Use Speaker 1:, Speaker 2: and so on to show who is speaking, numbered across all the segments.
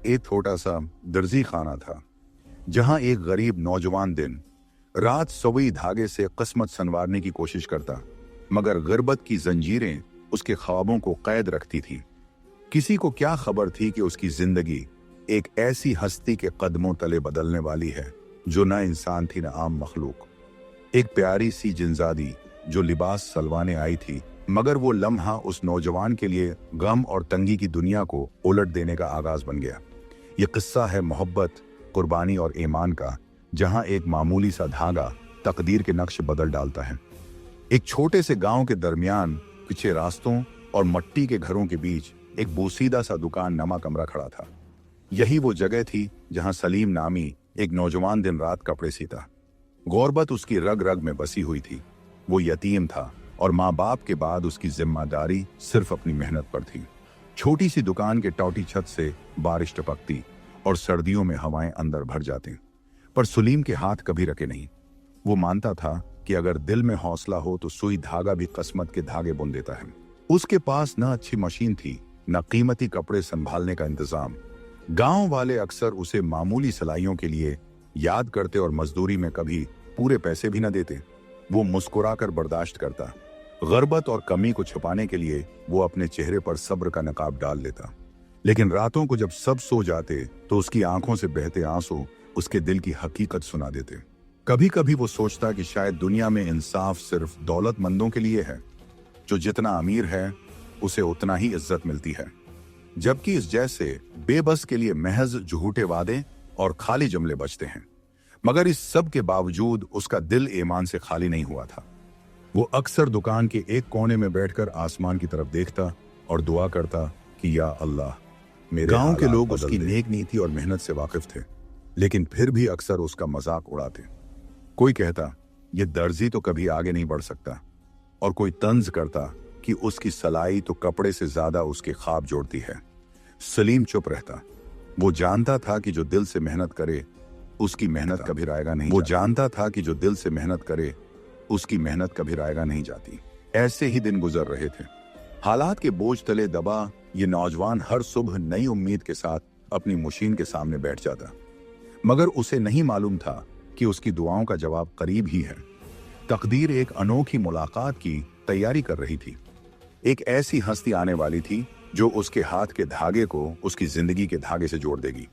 Speaker 1: एक छोटा सा दर्जी खाना था जहां एक गरीब नौजवान दिन रात सुई धागे से किस्मत संवारने की कोशिश करता, मगर गुर्बत की जंजीरें उसके ख्वाबों को कैद रखती थी। किसी को क्या खबर थी कि उसकी जिंदगी एक ऐसी हस्ती के कदमों तले बदलने वाली है जो न इंसान थी न आम मखलूक। एक प्यारी सी जिनजादी जो लिबास सलवाने आई थी, मगर वो लम्हा उस नौजवान के लिए गम और तंगी की दुनिया को उलट देने का आगाज बन गया। ये किस्सा है मोहब्बत, कुर्बानी और ईमान का, जहां एक मामूली सा धागा तकदीर के नक्श बदल डालता है। एक छोटे से गांव के दरमियान पीछे रास्तों और मट्टी के घरों के बीच एक बोसीदा सा दुकान नमा कमरा खड़ा था। यही वो जगह थी जहां सलीम नामी एक नौजवान दिन रात कपड़े सीता। गुर्बत उसकी रग रग में बसी हुई थी। वो यतीम था और माँ बाप के बाद उसकी जिम्मेदारी सिर्फ अपनी मेहनत पर थी। छोटी सी दुकान के टौटी छत से बारिश टपकती और सर्दियों में हवाएं अंदर भर जाती, पर सलीम के हाथ कभी रखे नहीं। वो मानता था कि अगर दिल में हौसला हो तो सुई धागा भी किस्मत के धागे बुन देता है। उसके पास न अच्छी मशीन थी, न कीमती कपड़े संभालने का इंतजाम। गांव वाले अक्सर उसे मामूली सिलाइयों के लिए याद करते और मजदूरी में कभी पूरे पैसे भी न देते। वो मुस्कुराकर बर्दाश्त करता। गुर्बत और कमी को छुपाने के लिए वो अपने चेहरे पर सब्र का नकाब डाल लेता। लेकिन रातों को जब सब सो जाते तो उसकी आंखों से बहते आंसू उसके दिल की हकीकत सुना देते। कभी कभी वो सोचता कि शायद दुनिया में इंसाफ सिर्फ दौलतमंदों के लिए है, जो जितना अमीर है उसे उतना ही इज्जत मिलती है, जबकि इस जैसे बेबस के लिए महज झूठे वादे और खाली जुमले बचते हैं। मगर इस सब के बावजूद उसका दिल ईमान से खाली नहीं हुआ था। वो अक्सर दुकान के एक कोने में बैठकर आसमान की तरफ देखता और दुआ करता कि या अल्लाह, मेरे गांव के लोग उसकी नेक नीति और मेहनत से वाकिफ थे, लेकिन फिर भी अक्सर उसका मजाक उड़ाते। कोई कहता ये दर्जी तो कभी आगे नहीं बढ़ सकता, और कोई तंज करता कि उसकी सलाई तो कपड़े से ज्यादा उसके ख्वाब जोड़ती है। सलीम चुप रहता। वो जानता था कि जो दिल से मेहनत करे उसकी मेहनत कभी रायगा नहीं। वो जानता था कि जो दिल से मेहनत करे उसकी मेहनत कभी रायगा नहीं जाती। ऐसे ही दिन गुजर रहे थे। हालात के बोझ तले दबा ये नौजवान हर सुबह नई उम्मीद के साथ अपनी मशीन के सामने बैठ जाता, मगर उसे नहीं मालूम था कि उसकी दुआओं का जवाब करीब ही है। तकदीर एक अनोखी मुलाकात की तैयारी कर रही थी। एक ऐसी हस्ती आने वाली थी जो उसके हाथ के धागे को उसकी जिंदगी के धागे से जोड़ देगी।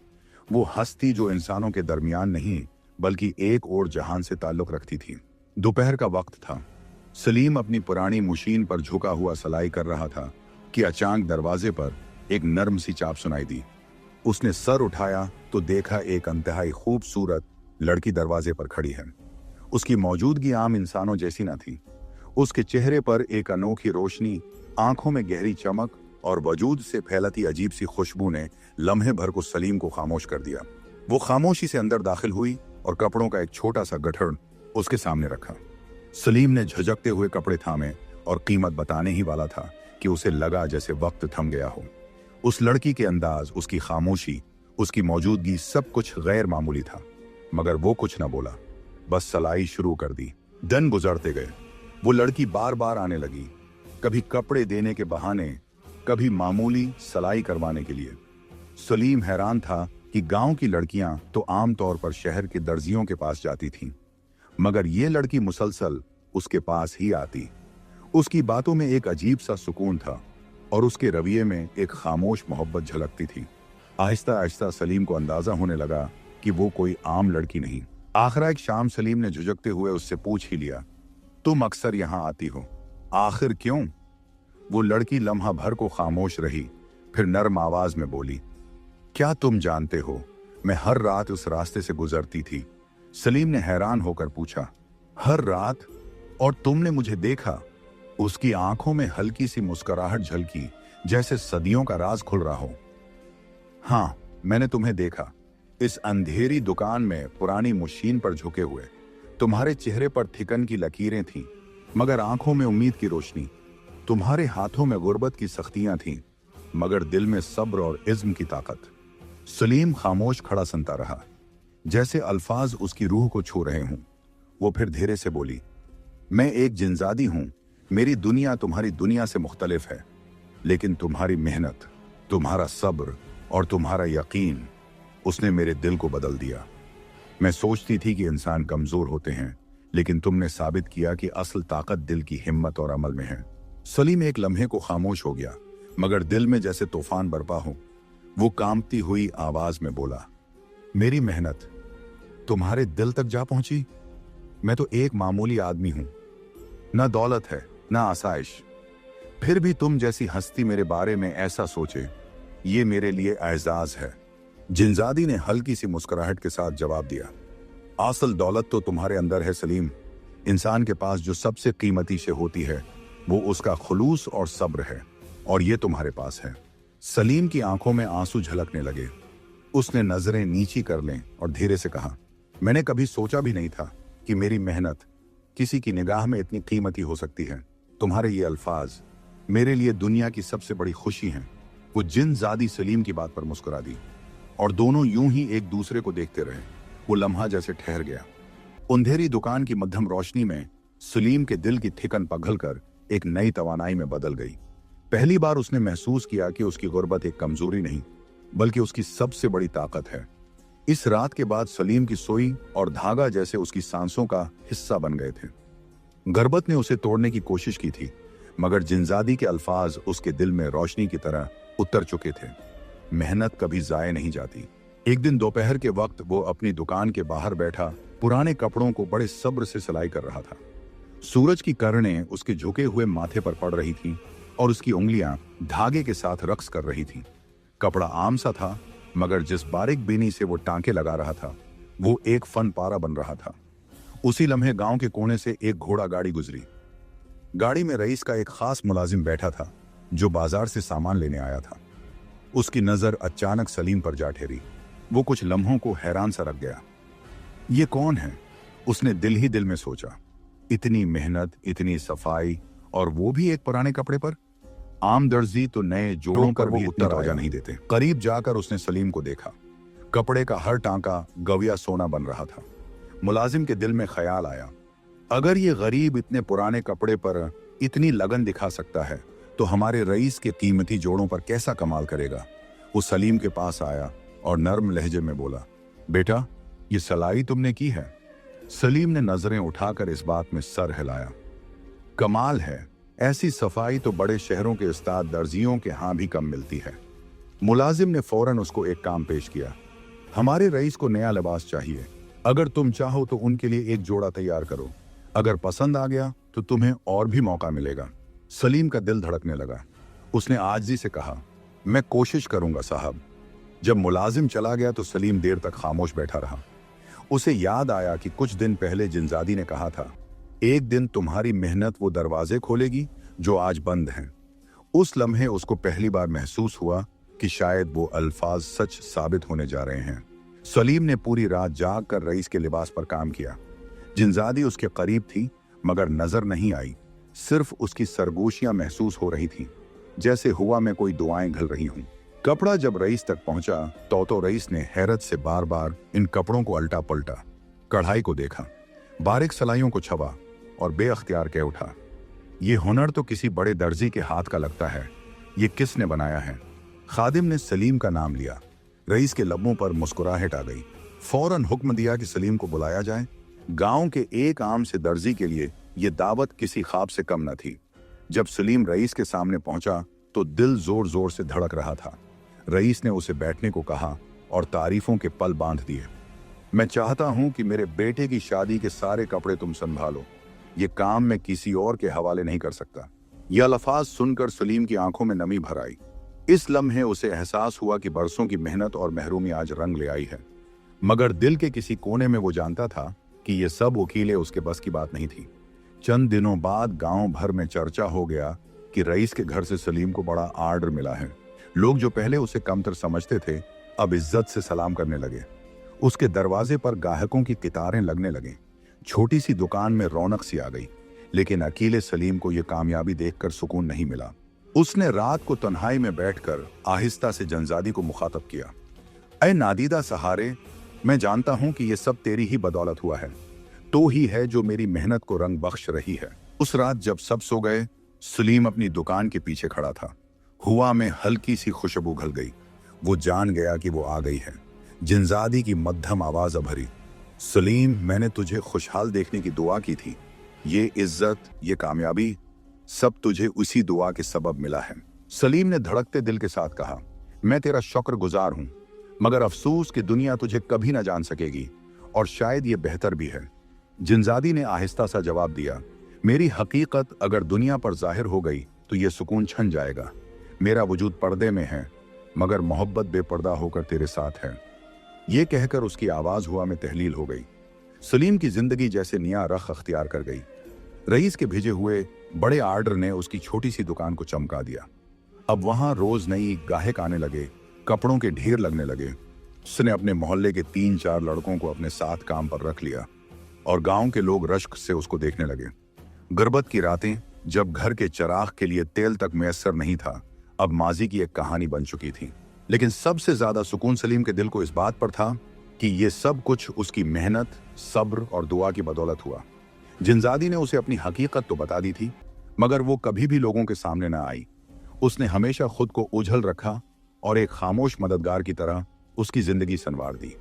Speaker 1: वो हस्ती जो इंसानों के दरमियान नहीं बल्कि एक और जहान से ताल्लुक रखती थी। दोपहर का वक्त था। सलीम अपनी पुरानी मशीन पर झुका हुआ सलाई कर रहा था कि अचानक दरवाजे पर एक नर्म सी चाप सुनाई दी। उसने सर उठाया तो देखा एक इंतहाई खूबसूरत लड़की दरवाजे पर खड़ी है। उसकी मौजूदगी आम इंसानों जैसी न थी। उसके चेहरे पर एक अनोखी रोशनी, आंखों में गहरी चमक और वजूद से फैलती अजीब सी खुशबू ने लम्हे भर को सलीम को खामोश कर दिया। वो खामोशी से अंदर दाखिल हुई और कपड़ों का एक छोटा सा गठड़ उसके सामने रखा। सलीम ने झिझकते हुए कपड़े थामे और कीमत बताने ही वाला था कि उसे लगा जैसे वक्त थम गया हो। उस लड़की के अंदाज, उसकी खामोशी, उसकी मौजूदगी, सब कुछ गैर मामूली था, मगर वो कुछ न बोला, बस सलाई शुरू कर दी। दिन गुजरते गए। वो लड़की बार बार आने लगी, कभी कपड़े देने के बहाने, कभी मामूली सलाई करवाने के लिए। सलीम हैरान था कि गांव की लड़कियां तो आमतौर पर शहर के दर्जियों के पास जाती थीं, मगर ये लड़की मुसलसल उसके पास ही आती। उसकी बातों में एक अजीब सा सुकून था और उसके रवैये में एक खामोश मोहब्बत झलकती थी। आहिस्ता आहिस्ता सलीम को अंदाजा होने लगा कि वो कोई आम लड़की नहीं। आखिर एक शाम सलीम ने झुझकते हुए उससे पूछ ही लिया, तुम अक्सर यहाँ आती हो, आखिर क्यों? वो लड़की लम्हा भर को खामोश रही, फिर नर्म आवाज में बोली, क्या तुम जानते हो, मैं हर रात उस रास्ते से गुजरती थी। सलीम ने हैरान होकर पूछा, हर रात? और तुमने मुझे देखा? उसकी आंखों में हल्की सी मुस्कुराहट झलकी, जैसे सदियों का राज खुल रहा हो। हाँ, मैंने तुम्हें देखा, इस अंधेरी दुकान में पुरानी मशीन पर झुके हुए। तुम्हारे चेहरे पर थिकन की लकीरें थीं, मगर आंखों में उम्मीद की रोशनी। तुम्हारे हाथों में गुर्बत की सख्तियां थीं, मगर दिल में सब्र और इज्म की ताकत। सलीम खामोश खड़ा सुनता रहा, जैसे अल्फाज उसकी रूह को छू रहे हों। वो फिर धीरे से बोली, मैं एक जिनजादी हूं, मेरी दुनिया तुम्हारी दुनिया से मुख्तलिफ है, लेकिन तुम्हारी मेहनत, तुम्हारा सब्र और तुम्हारा यकीन उसने मेरे दिल को बदल दिया। मैं सोचती थी कि इंसान कमजोर होते हैं, लेकिन तुमने साबित किया कि असल ताकत दिल की हिम्मत और अमल में है। सलीम एक लम्हे को खामोश हो गया, मगर दिल में जैसे तूफान बरपा हो। वो कांपती हुई आवाज में बोला, मेरी मेहनत तुम्हारे दिल तक जा पहुंची? मैं तो एक मामूली आदमी हूं, ना दौलत है ना आसाइश, फिर भी तुम जैसी हस्ती मेरे बारे में ऐसा सोचे, ये मेरे लिए एजाज है। जिनजादी ने हल्की सी मुस्कुराहट के साथ जवाब दिया, असल दौलत तो तुम्हारे अंदर है सलीम। इंसान के पास जो सबसे कीमती शे होती है वो उसका खुलूस और सब्र है, और ये तुम्हारे पास है। सलीम की आंखों में आंसू झलकने लगे। उसने नजरें नीची कर लें और धीरे से कहा, मैंने कभी सोचा भी नहीं था कि मेरी मेहनत किसी की निगाह में इतनी कीमती हो सकती है। तुम्हारे ये अल्फाज मेरे लिए दुनिया की सबसे बड़ी खुशी हैं। वो जिनजादी सलीम की बात पर मुस्कुरा दी और दोनों यूं ही एक दूसरे को देखते रहे। वो लम्हा जैसे ठहर गया। अंधेरी दुकान की मध्यम रोशनी में सलीम के दिल की थिकन पिघलकर एक नई तवानाई में बदल गई। पहली बार उसने महसूस किया कि उसकी गुर्बत एक कमजोरी नहीं, बल्कि उसकी सबसे बड़ी ताकत है। इस रात के बाद सलीम की सोई और धागा जैसे उसकी सांसों का हिस्सा बन गए थे। गुर्बत ने उसे तोड़ने की कोशिश की थी, मगर जिनजादी के अल्फाज उसके दिल में रोशनी की तरह उतर चुके थे। मेहनत कभी जाए नहीं जाती। एक दिन दोपहर के वक्त वो अपनी दुकान के बाहर बैठा पुराने कपड़ों को बड़े सब्र से सिलाई कर रहा था। सूरज की किरणें उसके झुके हुए माथे पर पड़ रही थीं और उसकी उंगलियां धागे के साथ रक्स कर रही थीं। कपड़ा आम सा था, मगर जिस बारीक बीनी से वो टांके लगा रहा था वो एक फन पारा बन रहा था। उसी लम्हे गांव के कोने से एक घोड़ा गाड़ी गुजरी। गाड़ी में रईस का एक खास मुलाजिम बैठा था जो बाजार से सामान लेने आया था। उसकी नजर अचानक सलीम पर जा ठहरी। वो कुछ लम्हों को हैरान सा रख गया। ये कौन है? उसने दिल ही दिल में सोचा। इतनी मेहनत, इतनी सफाई, और वो भी एक पुराने कपड़े पर। आम दर्जी तो नए जोड़ों पर भी इतना तवज्जो नहीं देते। करीब जाकर उसने सलीम को देखा। कपड़े का हर टांका गविया सोना बन रहा था। मुलाजिम के दिल में ख्याल आया, अगर ये गरीब इतने पुराने कपड़े पर इतनी लगन दिखा सकता है तो हमारे रईस के कीमती जोड़ों पर कैसा कमाल करेगा। वो सलीम के पास आया और नर्म लहजे में बोला, बेटा ये सलाई तुमने की है? सलीम ने नजरें उठाकर इस बात में सर हिलाया। कमाल है, ऐसी सफाई तो बड़े शहरों के उस्ताद दर्जियों के यहाँ भी कम मिलती है। मुलाजिम ने फौरन उसको एक काम पेश किया, हमारे रईस को नया लिबास चाहिए, अगर तुम चाहो तो उनके लिए एक जोड़ा तैयार करो। अगर पसंद आ गया तो तुम्हें और भी मौका मिलेगा। सलीम का दिल धड़कने लगा। उसने आजिज़ी से कहा, मैं कोशिश करूंगा साहब। जब मुलाजिम चला गया तो सलीम देर तक खामोश बैठा रहा। उसे याद आया कि कुछ दिन पहले जिनजादी ने कहा था, एक दिन तुम्हारी मेहनत वो दरवाजे खोलेगी जो आज बंद हैं। उस लम्हे उसको पहली बार महसूस हुआ कि शायद वो अल्फाज सच साबित होने जा रहे हैं। सलीम ने पूरी रात जाग कर रईस के लिबास पर काम किया। जिनजादी उसके करीब थी, मगर नजर नहीं आई। सिर्फ उसकी सरगोशियां महसूस हो रही थीं, जैसे हुआ में कोई दुआएं घल रही हूं। कपड़ा जब रईस तक पहुंचा तो रईस ने हैरत से बार बार इन कपड़ों को अल्टा पलटा, कढ़ाई को देखा, बारीक सलाइयों को छुआ और बेअख्तियार कह उठा, ये हुनर तो किसी बड़े दर्जी के हाथ का लगता है। ये किसने बनाया है? खादिम ने सलीम का नाम लिया। रईस के लबों पर मुस्कुराहट आ गई। फौरन हुक्म दिया कि सलीम को बुलाया जाए। गांव के एक आम से दर्जी के लिए ये दावत किसी ख्वाब से कम न थी। जब सलीम रईस के सामने पहुंचा तो दिल जोर जोर से धड़क रहा था। रईस ने उसे बैठने को कहा और तारीफों के पल बांध दिए। मैं चाहता हूं कि मेरे बेटे की शादी के सारे कपड़े तुम संभालो। ये काम मैं किसी और के हवाले नहीं कर सकता। यह अल्फाज सुनकर सलीम की आंखों में नमी भर आई। इस लम्हे उसे एहसास हुआ कि बरसों की मेहनत और महरूमी आज रंग ले आई है, मगर दिल के किसी कोने में वो जानता था कि ये सब वकीले उसके बस की बात नहीं थी। चंद दिनों बाद गांव भर में चर्चा हो गया कि रईस के घर से सलीम को बड़ा आर्डर मिला है। लोग जो पहले उसे कमतर समझते थे अब इज्जत से सलाम करने लगे। उसके दरवाजे पर गाहकों की कितारें लगने लगे। छोटी सी दुकान में रौनक सी आ गई। लेकिन अकेले सलीम को यह कामयाबी देखकर सुकून नहीं मिला। उसने रात को तन्हाई में बैठकर आहिस्ता से जनजादी को मुखातब किया, ऐ नादीदा सहारे, मैं जानता हूं कि यह सब तेरी ही बदौलत हुआ है, तो ही है जो मेरी मेहनत को रंग बख्श रही है। उस रात जब सब सो गए, सलीम अपनी दुकान के पीछे खड़ा था। हुआ में हल्की सी खुशबू घल गई। वो जान गया कि वो आ गई है। जिनजादी की मध्यम आवाज भरी, सलीम, मैंने तुझे खुशहाल देखने की दुआ की थी। ये इज्जत, ये कामयाबी, सब तुझे उसी दुआ के सबब मिला है। सलीम ने धड़कते दिल के साथ कहा, मैं तेरा शुक्रगुजार हूं, मगर अफसोस कि दुनिया तुझे कभी ना जान सकेगी, और शायद ये बेहतर भी है। जिनजादी ने आहिस्ता सा जवाब दिया, मेरी हकीकत अगर दुनिया पर जाहिर हो गई तो ये सुकून छन जाएगा। मेरा वजूद पर्दे में है, मगर मोहब्बत बेपर्दा होकर तेरे साथ है। ये कहकर उसकी आवाज हुआ में तहलील हो गई। सलीम की जिंदगी जैसे नया रख अख्तियार कर गई। रईस के भेजे हुए बड़े आर्डर ने उसकी छोटी सी दुकान को चमका दिया। अब वहां रोज नई गाहक आने लगे, कपड़ों के ढेर लगने लगे। उसने अपने मोहल्ले के 3-4 लड़कों को अपने साथ काम पर रख लिया और गांव के लोग रश्क से उसको देखने लगे। गुर्बत की रातें, जब घर के चिराग के लिए तेल तक मैसर नहीं था, अब माजी की एक कहानी बन चुकी थी। लेकिन सबसे ज्यादा सुकून सलीम के दिल को इस बात पर था कि ये सब कुछ उसकी मेहनत, सब्र और दुआ की बदौलत हुआ। जिनजादी ने उसे अपनी हकीकत तो बता दी थी, मगर वो कभी भी लोगों के सामने न आई। उसने हमेशा खुद को उझल रखा और एक खामोश मददगार की तरह उसकी जिंदगी संवार दी।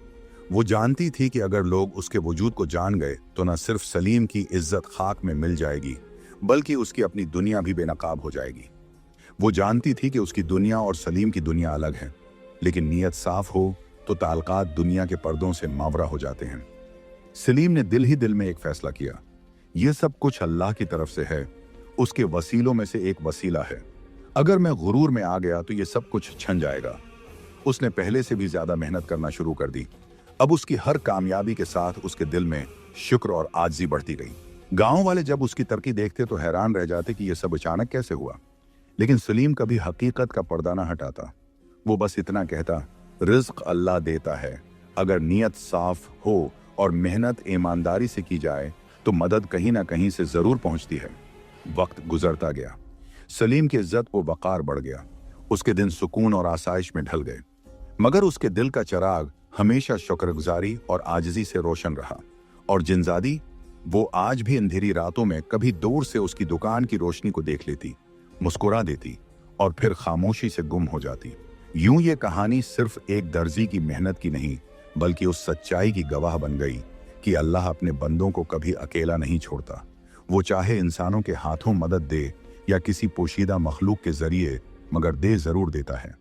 Speaker 1: वो जानती थी कि अगर लोग उसके वजूद को जान गए तो न सिर्फ सलीम की इज्जत खाक में मिल जाएगी, बल्कि उसकी अपनी दुनिया भी बेनकाब हो जाएगी। वो जानती थी कि उसकी दुनिया और सलीम की दुनिया अलग है, लेकिन नीयत साफ हो तो ताल्लुकात दुनिया के पर्दों से मावरा हो जाते हैं। सलीम ने दिल ही दिल में एक फैसला किया, यह सब कुछ अल्लाह की तरफ से है, उसके वसीलों में से एक वसीला है। अगर मैं गुरूर में आ गया तो ये सब कुछ छन जाएगा। उसने पहले से भी ज्यादा मेहनत करना शुरू कर दी। अब उसकी हर कामयाबी के साथ उसके दिल में शुक्र और आजिज़ी बढ़ती गई। गांव वाले जब उसकी तरक्की देखते तो हैरान रह जाते कि यह सब अचानक कैसे हुआ। लेकिन सलीम कभी हकीकत का पर्दा ना हटाता। वो बस इतना कहता, रिज्क अल्लाह देता है, अगर नीयत साफ हो और मेहनत ईमानदारी से की जाए तो मदद कहीं ना कहीं से जरूर पहुंचती है। वक्त गुजरता गया, सलीम की इज्जत व वकार बढ़ गया। उसके दिन सुकून और आसाइश में ढल गए, मगर उसके दिल का चिराग हमेशा शुक्रगुजारी और आजिज़ी से रोशन रहा। और जिनजादी, वो आज भी अंधेरी रातों में कभी दूर से उसकी दुकान की रोशनी को देख लेती, मुस्कुरा देती और फिर खामोशी से गुम हो जाती। यूं ये कहानी सिर्फ एक दर्जी की मेहनत की नहीं, बल्कि उस सच्चाई की गवाह बन गई कि अल्लाह अपने बंदों को कभी अकेला नहीं छोड़ता। वो चाहे इंसानों के हाथों मदद दे या किसी पोशीदा मखलूक के जरिए, मगर दे जरूर देता है।